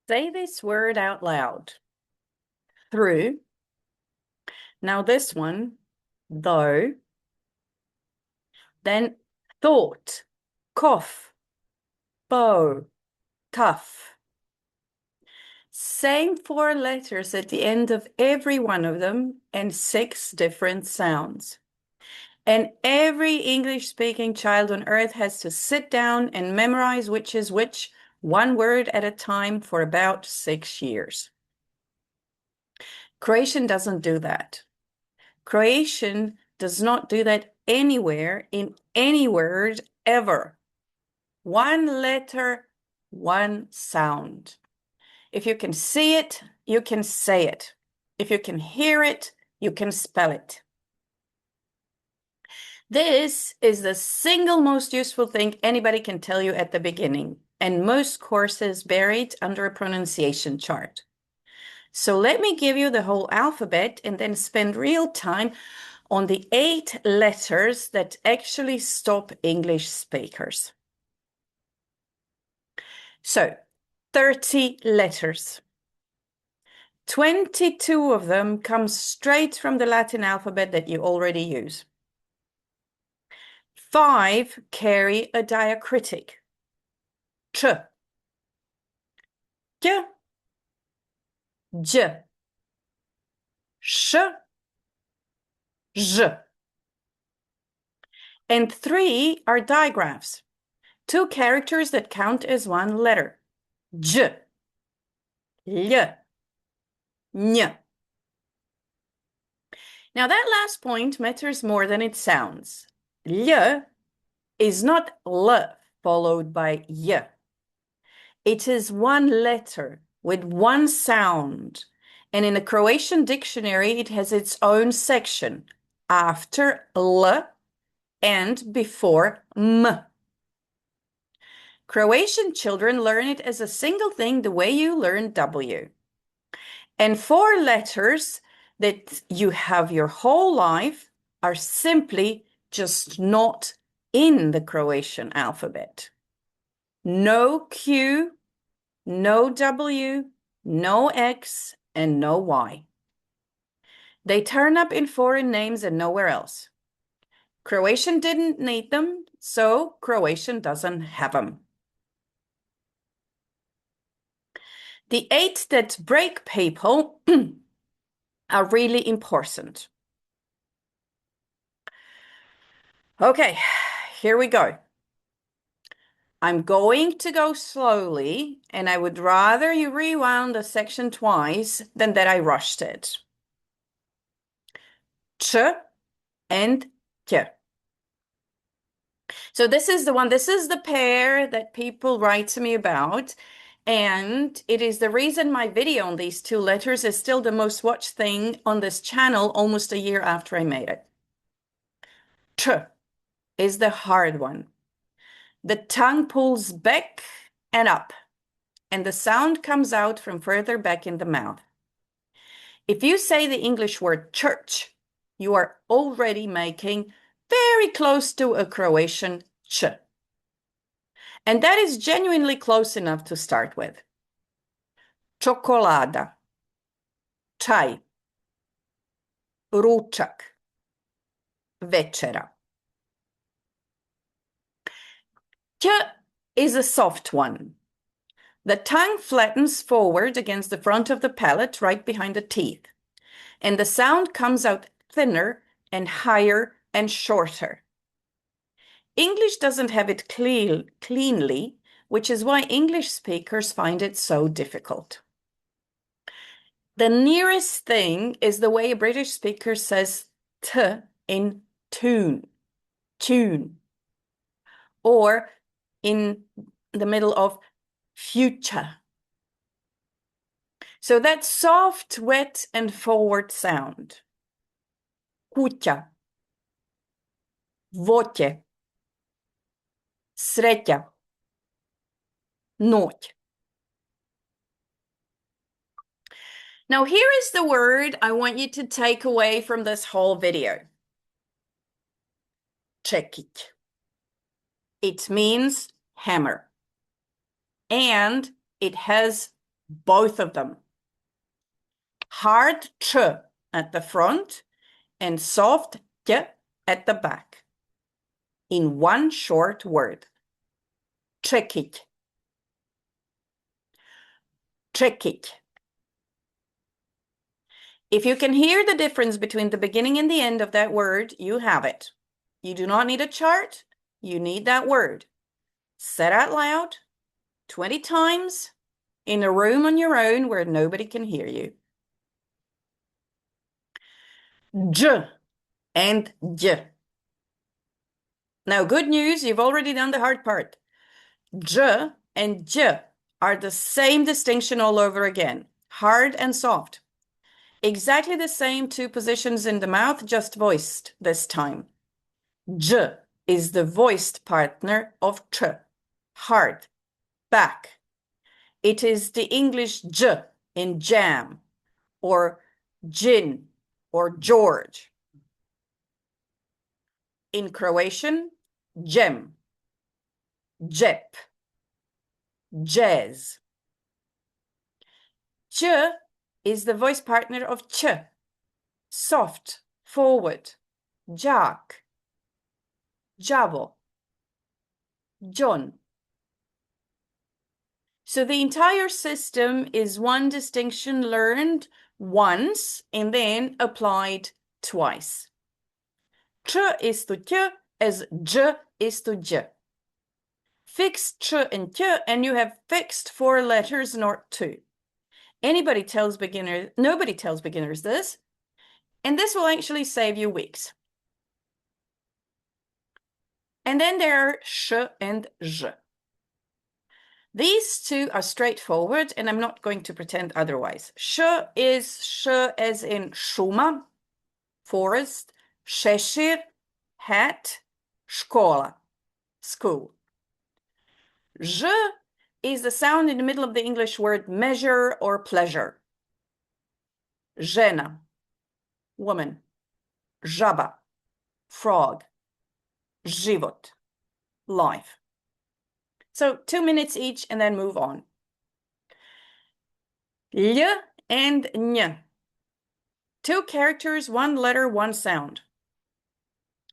Say this word out loud. Through. Now this one, though. Then thought, cough, bow, tough. Same 4 letters at the end of every one of them and 6 different sounds. And every English-speaking child on earth has to sit down and memorize which is which, one word at a time for about 6 years. Croatian doesn't do that. Croatian does not do that anywhere in any word ever. 1 letter, 1 sound. If you can see it, you can say it. If you can hear it, you can spell it. This is the single most useful thing anybody can tell you at the beginning, and most courses buried under a pronunciation chart. So let me give you the whole alphabet and then spend real time on the 8 letters that actually stop English speakers. So, 30 letters. 22 of them come straight from the Latin alphabet that you already use. 5 carry a diacritic. Ch, k, j, sh, j. And 3 are digraphs, 2 characters that count as 1 letter. J, l, ny. Now that last point matters more than it sounds. L is not L followed by Y. It is 1 letter with 1 sound. And in a Croatian dictionary, it has its own section after L and before M. Croatian children learn it as a single thing the way you learn W. And 4 letters that you have your whole life are simply just not in the Croatian alphabet. No Q, no W, no X, and no Y. They turn up in foreign names and nowhere else. Croatian didn't need them, so Croatian doesn't have them. The 8 that break people are really important. Okay, here we go. I'm going to go slowly, and I would rather you rewound the section twice than that I rushed it. Ch and k. So this is the pair that people write to me about, and it is the reason my video on these 2 letters is still the most watched thing on this channel almost a year after I made it. Ch is the hard one. The tongue pulls back and up, and the sound comes out from further back in the mouth. If you say the English word church, you are already making very close to a Croatian ch. And that is genuinely close enough to start with. Čokolada, čaj, ručak, večera. K is a soft one. The tongue flattens forward against the front of the palate right behind the teeth, and the sound comes out thinner and higher and shorter. English doesn't have it cleanly, which is why English speakers find it so difficult. The nearest thing is the way a British speaker says t in tune, or in the middle of future. So that soft, wet, and forward sound. Kuća, voće, sreća, noć. Now here is the word I want you to take away from this whole video. Čekić. It means hammer. And it has both of them. Hard ch at the front and soft j at the back. In one short word. Tricky. Tricky. If you can hear the difference between the beginning and the end of that word, you have it. You do not need a chart. You need that word. Said out loud 20 times in a room on your own where nobody can hear you. J and j. Now, good news, you've already done the hard part. J and j are the same distinction all over again. Hard and soft. Exactly the same two positions in the mouth, just voiced this time. J is the voiced partner of ch. Hard. Back. It is the English j in jam, or gin, or George. In Croatian, jem, džep, jazz. Ch is the voice partner of ch, soft, forward, jak, đavo, John. So the entire system is one distinction learned once and then applied twice. Ch is to ch as j is to j. Fix ch and ch and you have fixed 4 letters, not 2. Nobody tells beginners this, and this will actually save you weeks. And then there are sh and j. These two are straightforward, and I'm not going to pretend otherwise. Sh is sh as in šuma, forest, šešir, hat, škola, school. Ž is the sound in the middle of the English word measure or pleasure. Žena, woman. Žaba, frog. Život, life. So 2 minutes each and then move on. Lj and nj. 2 characters, 1 letter, 1 sound.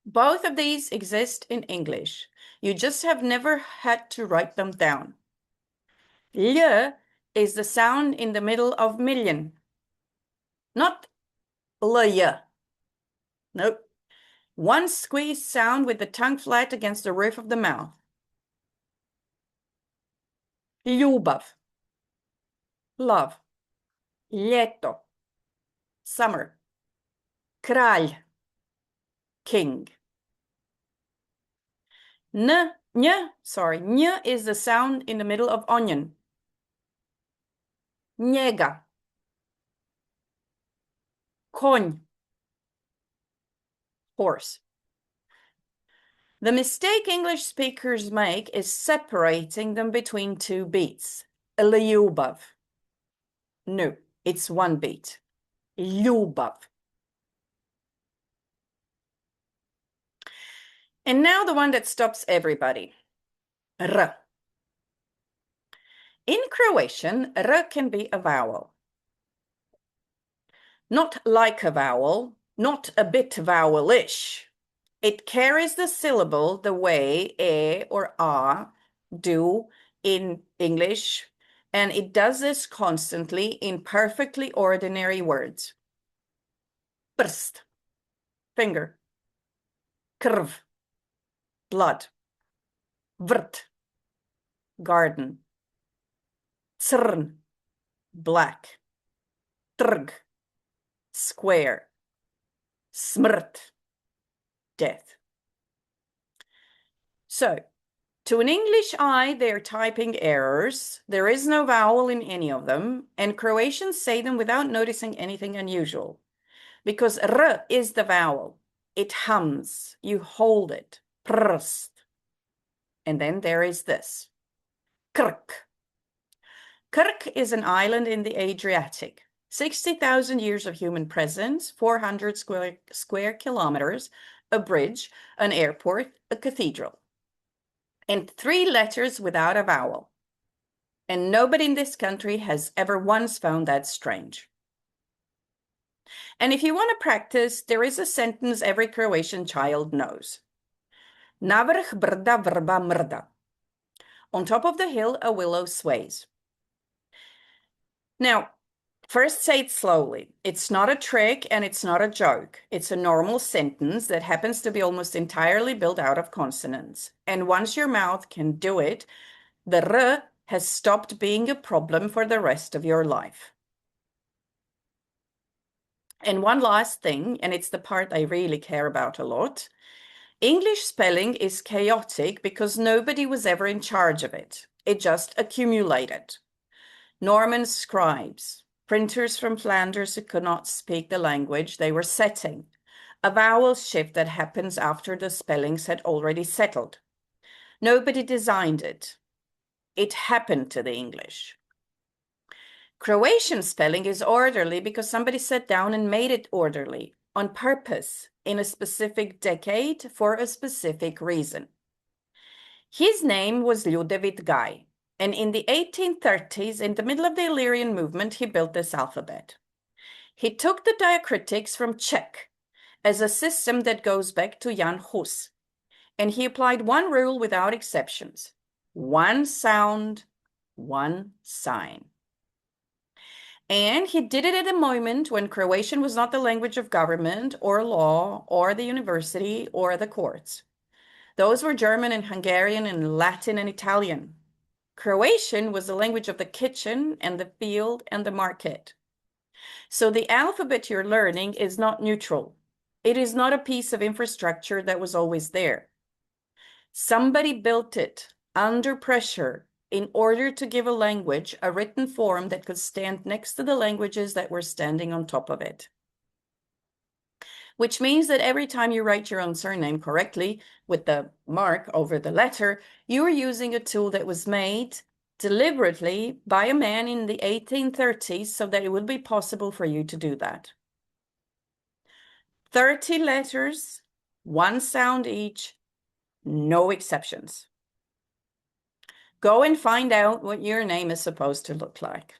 Both of these exist in English. You just have never had to write them down. Lj is the sound in the middle of million. Not lj. Nope. One squeezed sound with the tongue flat against the roof of the mouth. Ljubav, love. Ljeto, summer. Kralj, king. Nj is the sound in the middle of onion. Njega. Konj, horse. The mistake English speakers make is separating them between 2 beats. Ljubav. No, it's 1 beat. Ljubav. And now the one that stops everybody. R. In Croatian, R can be a vowel. Not like a vowel, not a bit vowelish. It carries the syllable the way e or a do in English, and it does this constantly in perfectly ordinary words. Prst, finger. Krv, blood. Vrt, garden. Crn, black. Trg, square. Smrt, death. So, to an English eye, they're typing errors. There is no vowel in any of them, and Croatians say them without noticing anything unusual. Because r is the vowel. It hums. You hold it. Prst. And then there is this. Krk. Krk is an island in the Adriatic. 60,000 years of human presence, 400 square kilometers, a bridge, an airport, a cathedral. And 3 letters without a vowel. And nobody in this country has ever once found that strange. And if you want to practice, there is a sentence every Croatian child knows. Navrh brda vrba mrda. On top of the hill, a willow sways. Now, first say it slowly. It's not a trick and it's not a joke. It's a normal sentence that happens to be almost entirely built out of consonants. And once your mouth can do it, the r has stopped being a problem for the rest of your life. And one last thing, and it's the part I really care about a lot. English spelling is chaotic because nobody was ever in charge of it. It just accumulated. Norman scribes, printers from Flanders who could not speak the language they were setting, a vowel shift that happens after the spellings had already settled. Nobody designed it. It happened to the English. Croatian spelling is orderly because somebody sat down and made it orderly on purpose in a specific decade for a specific reason. His name was Ljudevit Gaj, and in the 1830s, in the middle of the Illyrian movement, he built this alphabet. He took the diacritics from Czech as a system that goes back to Jan Hus, and he applied one rule without exceptions: one sound, one sign. And he did it at a moment when Croatian was not the language of government or law or the university or the courts. Those were German and Hungarian and Latin and Italian. Croatian was the language of the kitchen and the field and the market. So the alphabet you're learning is not neutral. It is not a piece of infrastructure that was always there. Somebody built it under pressure in order to give a language a written form that could stand next to the languages that were standing on top of it. Which means that every time you write your own surname correctly with the mark over the letter, you are using a tool that was made deliberately by a man in the 1830s so that it would be possible for you to do that. 30 letters, one sound each, no exceptions. Go and find out what your name is supposed to look like.